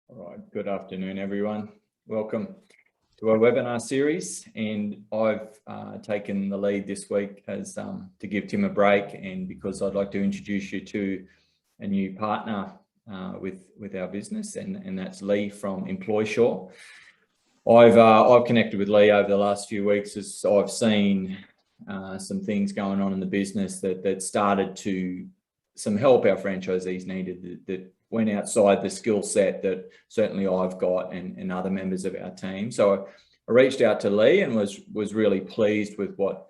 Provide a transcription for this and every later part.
All right, good afternoon, everyone. Welcome to our webinar series, and I've taken the lead this week as to give Tim a break, and because I'd like to introduce you to a new partner with our business, and that's Lee from Employsure. I've connected with Lee over the last few weeks as I've seen some things going on in the business that started to some help our franchisees needed that went outside the skill set that certainly I've got and other members of our team. So I reached out to Lee and was really pleased with what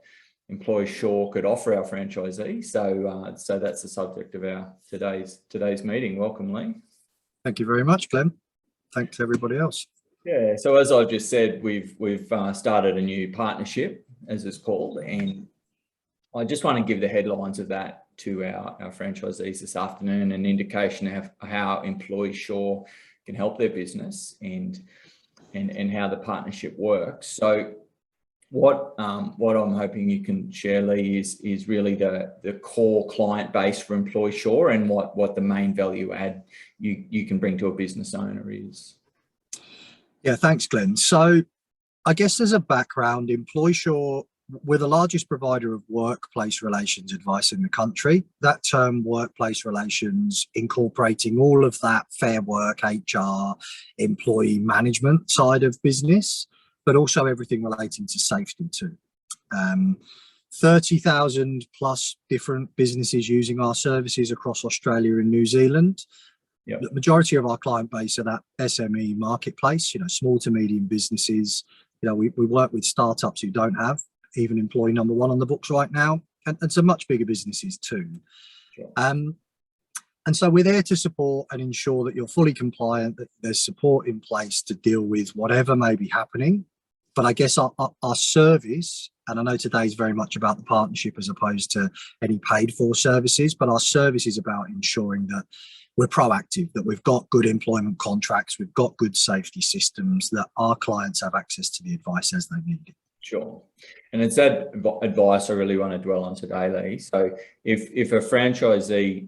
Employsure could offer our franchisees. So that's the subject of our today's meeting. Welcome, Lee. Thank you very much, Glenn. Thanks to everybody else. Yeah, so as I've just said, we've started a new partnership, as it's called, and I just want to give the headlines of that to our franchisees this afternoon, an indication of how Employsure can help their business and how the partnership works. So what I'm hoping you can share, Lee, is really the core client base for Employsure and what the main value add you can bring to a business owner is. Yeah, thanks, Glenn. So I guess as a background, Employsure, we're the largest provider of workplace relations advice in the country. That term, workplace relations, incorporating all of that fair work, HR, employee management side of business, but also everything relating to safety too. 30,000 plus different businesses using our services across Australia and New Zealand. Yep. The majority of our client base are that SME marketplace, small to medium businesses. We work with startups who don't have even employee number one on the books right now, and some much bigger businesses too. Sure. And so we're there to support and ensure that you're fully compliant, that there's support in place to deal with whatever may be happening. But I guess our service, and I know today is very much about the partnership as opposed to any paid for services, but our service is about ensuring that we're proactive, that we've got good employment contracts, we've got good safety systems, that our clients have access to the advice as they need it. Sure. And it's that advice I really want to dwell on today, Lee. So if a franchisee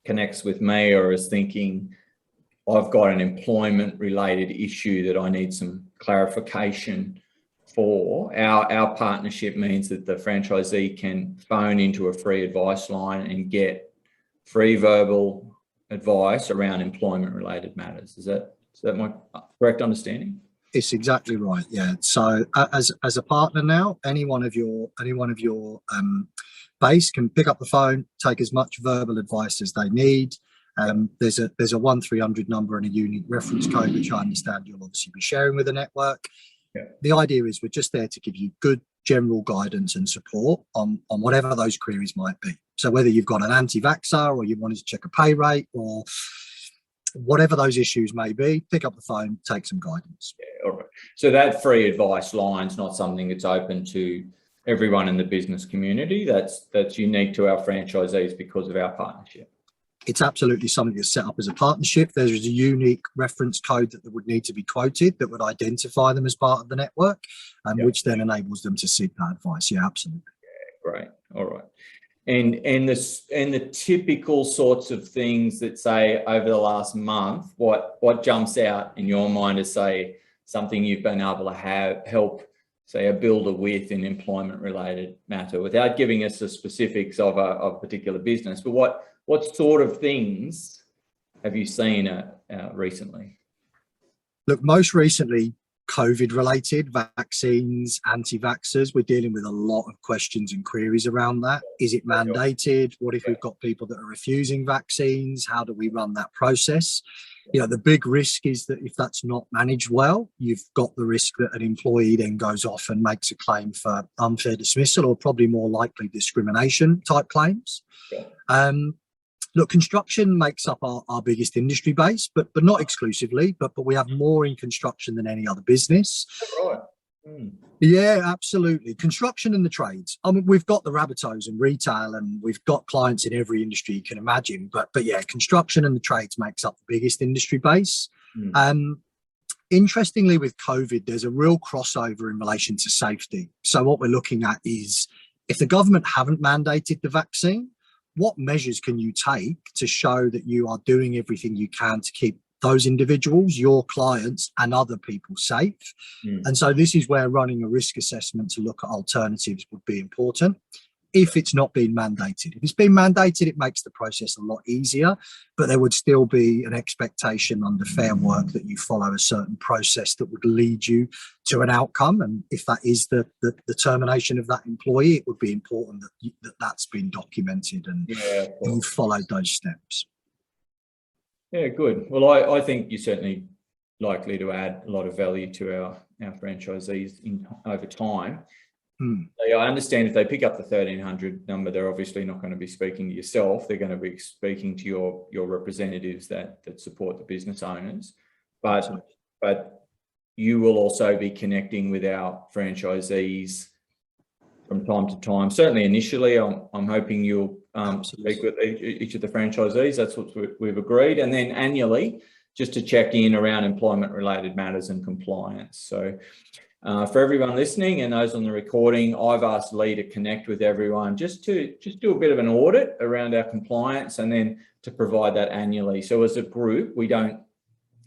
connects with me or is thinking, I've got an employment related issue that I need some clarification for, our partnership means that the franchisee can phone into a free advice line and get free verbal advice around employment related matters. Is that my correct understanding? It's exactly right. Yeah. So as a partner now, any one of your base can pick up the phone, take as much verbal advice as they need. There's a 1300 number and a unique reference code, which I understand you'll obviously be sharing with the network. Yeah. The idea is we're just there to give you good general guidance and support on whatever those queries might be. So whether you've got an anti-vaxxer or you wanted to check a pay rate or whatever those issues may be, pick up the phone, take some guidance. Yeah, all right. So that free advice line's not something that's open to everyone in the business community. That's unique to our franchisees because of our partnership. It's absolutely something that's set up as a partnership. There's a unique reference code that would need to be quoted that would identify them as part of the network, and yep, which then enables them to seek that advice. Yeah, absolutely. Yeah, great. All right. And the typical sorts of things that, say, over the last month, what jumps out in your mind as, say, something you've been able to help, say, a builder with an employment related matter, without giving us the specifics of a particular business, but what sort of things have you seen recently? Look, most recently, COVID related, vaccines, anti-vaxxers. We're dealing with a lot of questions and queries around that. Is it mandated? What if we've got people that are refusing vaccines? How do we run that process? The big risk is that if that's not managed well, you've got the risk that an employee then goes off and makes a claim for unfair dismissal, or probably more likely discrimination type claims. Yeah. Look, construction makes up our biggest industry base, but not exclusively, but we have more in construction than any other business. Right. Mm. Yeah, absolutely. Construction and the trades. I mean, we've got the rabbitohs and retail, and we've got clients in every industry you can imagine. But yeah, construction and the trades makes up the biggest industry base. Mm. Interestingly, with COVID, there's a real crossover in relation to safety. So what we're looking at is, if the government haven't mandated the vaccine, what measures can you take to show that you are doing everything you can to keep those individuals, your clients and other people safe. And so this is where running a risk assessment to look at alternatives would be important if it's not been mandated. If it's been mandated, it makes the process a lot easier, but there would still be an expectation under Fair Work that you follow a certain process that would lead you to an outcome. And if that is the termination of that employee, it would be important that that's been documented and you've followed those steps. Yeah, good. Well, I think you're certainly likely to add a lot of value to our franchisees over time. I understand if they pick up the 1,300 number, they're obviously not going to be speaking to yourself. They're going to be speaking to your representatives that support the business owners. But you will also be connecting with our franchisees from time to time. Certainly initially, I'm hoping you'll speak with each of the franchisees. That's what we've agreed. And then annually, just to check in around employment-related matters and compliance. So for everyone listening and those on the recording, I've asked Lee to connect with everyone just to do a bit of an audit around our compliance and then to provide that annually. So as a group, we don't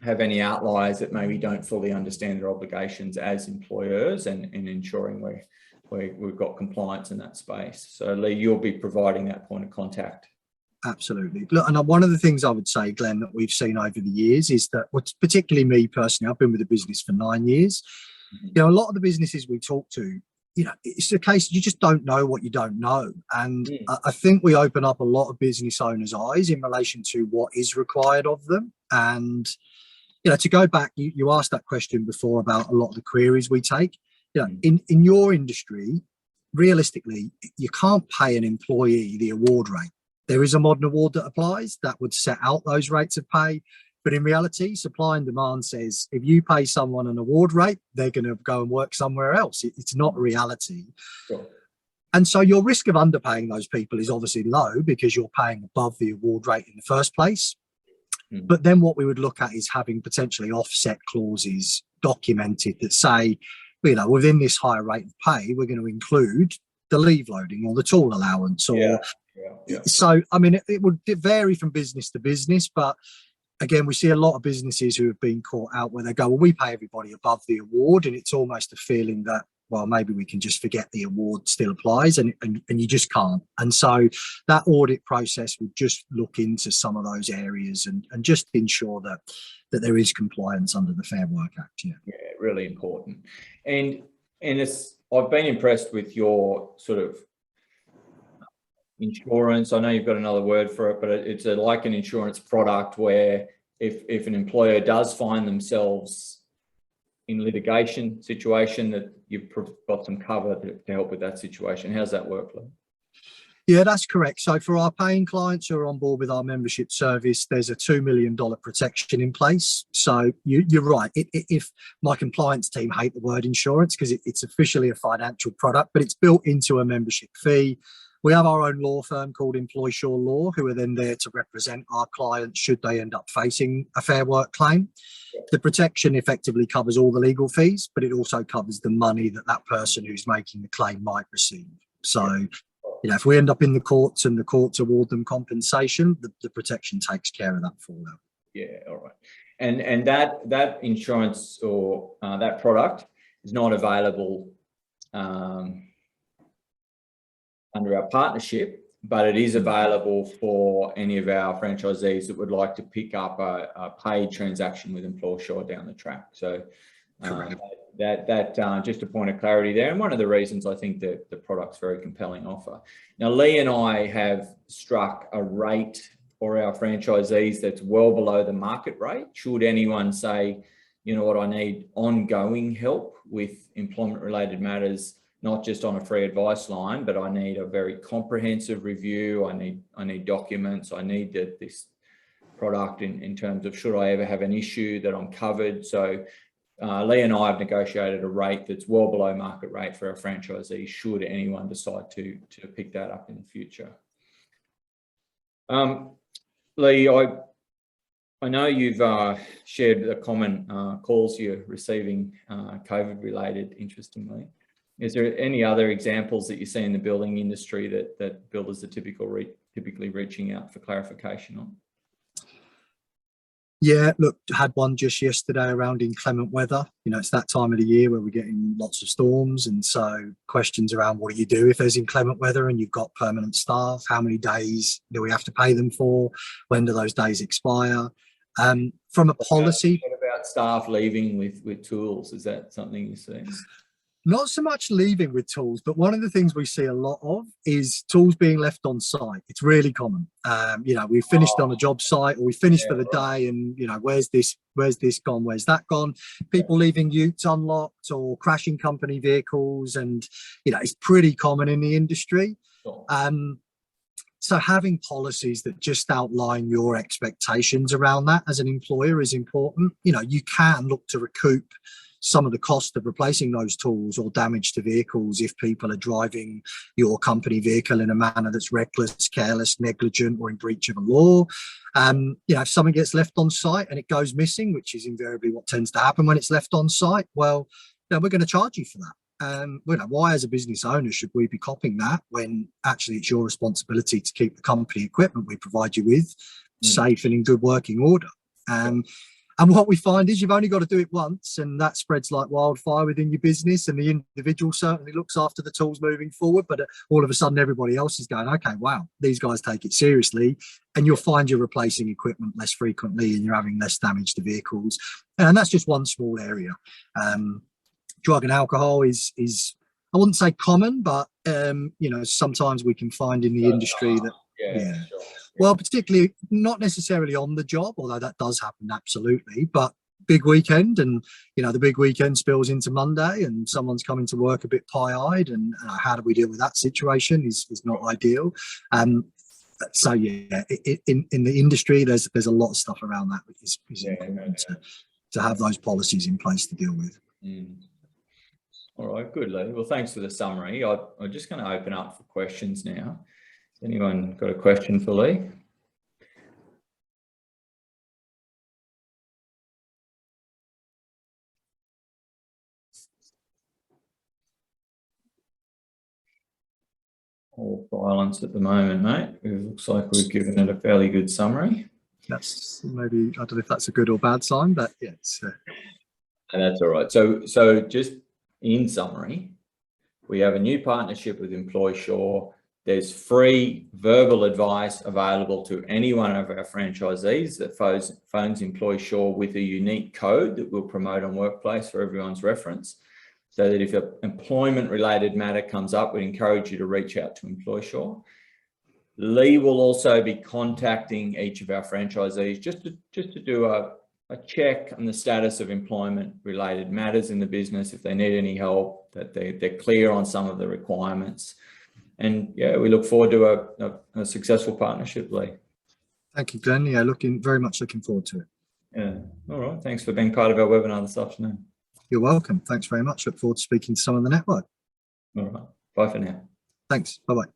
have any outliers that maybe don't fully understand their obligations as employers and ensuring we've got compliance in that space. So Lee, you'll be providing that point of contact. Absolutely. Look, and one of the things I would say, Glenn, that we've seen over the years is that, particularly me personally, I've been with the business for 9 years. You know, a lot of the businesses we talk to, you know, it's a case you just don't know what you don't know. And I think we open up a lot of business owners' eyes in relation to what is required of them. And, you know, to go back, you asked that question before about a lot of the queries we take. You know, in your industry, realistically, you can't pay an employee the award rate. There is a modern award that applies that would set out those rates of pay. But in reality, supply and demand says if you pay someone an award rate, they're going to go and work somewhere else. It's not reality. Sure. And so your risk of underpaying those people is obviously low because you're paying above the award rate in the first place. But then what we would look at is having potentially offset clauses documented that say, you know, within this higher rate of pay, we're going to include the leave loading or the tool allowance. Or So, I mean, it would vary from business to business, but again, we see a lot of businesses who have been caught out where they go, well, we pay everybody above the award. And it's almost a feeling that, well, maybe we can just forget the award still applies and you just can't. And so that audit process would just look into some of those areas and just ensure that there is compliance under the Fair Work Act. Yeah, really important. And I've been impressed with your sort of insurance. I know you've got another word for it, but it's like an insurance product where if an employer does find themselves in litigation situation, that you've got some cover to help with that situation. How's that work, Lee? Yeah, that's correct. So for our paying clients who are on board with our membership service, there's a $2 million protection in place. So you're right. If my compliance team hate the word insurance because it's officially a financial product, but it's built into a membership fee. We have our own law firm called Employsure Law, who are then there to represent our clients should they end up facing a Fair Work claim. The protection effectively covers all the legal fees, but it also covers the money that person who's making the claim might receive. So, you know, if we end up in the courts and the courts award them compensation, the protection takes care of that for them. Yeah, all right. And that insurance or that product is not available under our partnership, but it is available for any of our franchisees that would like to pick up a paid transaction with Employsure down the track. So that just a point of clarity there. And one of the reasons I think that the product's very compelling offer. Now, Lee and I have struck a rate for our franchisees that's well below the market rate. Should anyone say, you know what, I need ongoing help with employment-related matters, not just on a free advice line, but I need a very comprehensive review. I need documents. I need this product in terms of should I ever have an issue that I'm covered. So Lee and I have negotiated a rate that's well below market rate for our franchisees should anyone decide to pick that up in the future. Lee, I know you've shared the common calls you're receiving COVID-related, interestingly. Is there any other examples that you see in the building industry that builders are typically reaching out for clarification on? Yeah, look, had one just yesterday around inclement weather. You know, it's that time of the year where we're getting lots of storms. And so questions around what do you do if there's inclement weather and you've got permanent staff? How many days do we have to pay them for? When do those days expire? From a policy. What about staff leaving with tools? Is that something you see? Not so much leaving with tools, but one of the things we see a lot of is tools being left on site. It's really common. You know, we finished on a job site or we finished for the day and, you know, where's this gone? Where's that gone? People leaving utes unlocked or crashing company vehicles. And, you know, it's pretty common in the industry. So having policies that just outline your expectations around that as an employer is important. You know, you can look to recoup some of the cost of replacing those tools or damage to vehicles if people are driving your company vehicle in a manner that's reckless, careless, negligent, or in breach of a law. You know, if something gets left on site and it goes missing, which is invariably what tends to happen when it's left on site, well, you know, we're going to charge you for that. You know, why as a business owner should we be copying that when actually it's your responsibility to keep the company equipment we provide you with safe and in good working order? And what we find is you've only got to do it once, and that spreads like wildfire within your business, and the individual certainly looks after the tools moving forward, but all of a sudden everybody else is going, okay, wow, these guys take it seriously, and you'll find you're replacing equipment less frequently and you're having less damage to vehicles. And that's just one small area. Drug and alcohol is I wouldn't say common, but you know, sometimes we can find in the industry that Sure. Well, particularly not necessarily on the job, although that does happen absolutely, but big weekend, and you know, the big weekend spills into Monday and someone's coming to work a bit pie-eyed, and how do we deal with that situation is not ideal. So yeah, in the industry there's a lot of stuff around that which is important to have those policies in place to deal with. All right, good, Lee. Well, thanks for the summary. I'm just going to open up for questions now. Has anyone got a question for Lee? All silence at the moment, mate. It looks like we've given it a fairly good summary. That's maybe, I don't know if that's a good or bad sign, but yeah, and that's all right. So just in summary, we have a new partnership with Employsure. There's free verbal advice available to any one of our franchisees that phones Employsure with a unique code that we'll promote on Workplace for everyone's reference, so that if an employment-related matter comes up, we encourage you to reach out to Employsure. Lee will also be contacting each of our franchisees just to do a check on the status of employment-related matters in the business, if they need any help, that they're clear on some of the requirements. And yeah, we look forward to a successful partnership, Lee. Thank you, Glenn. Yeah, very much looking forward to it. Yeah. All right. Thanks for being part of our webinar this afternoon. You're welcome. Thanks very much. Look forward to speaking to some of the network. All right. Bye for now. Thanks. Bye-bye.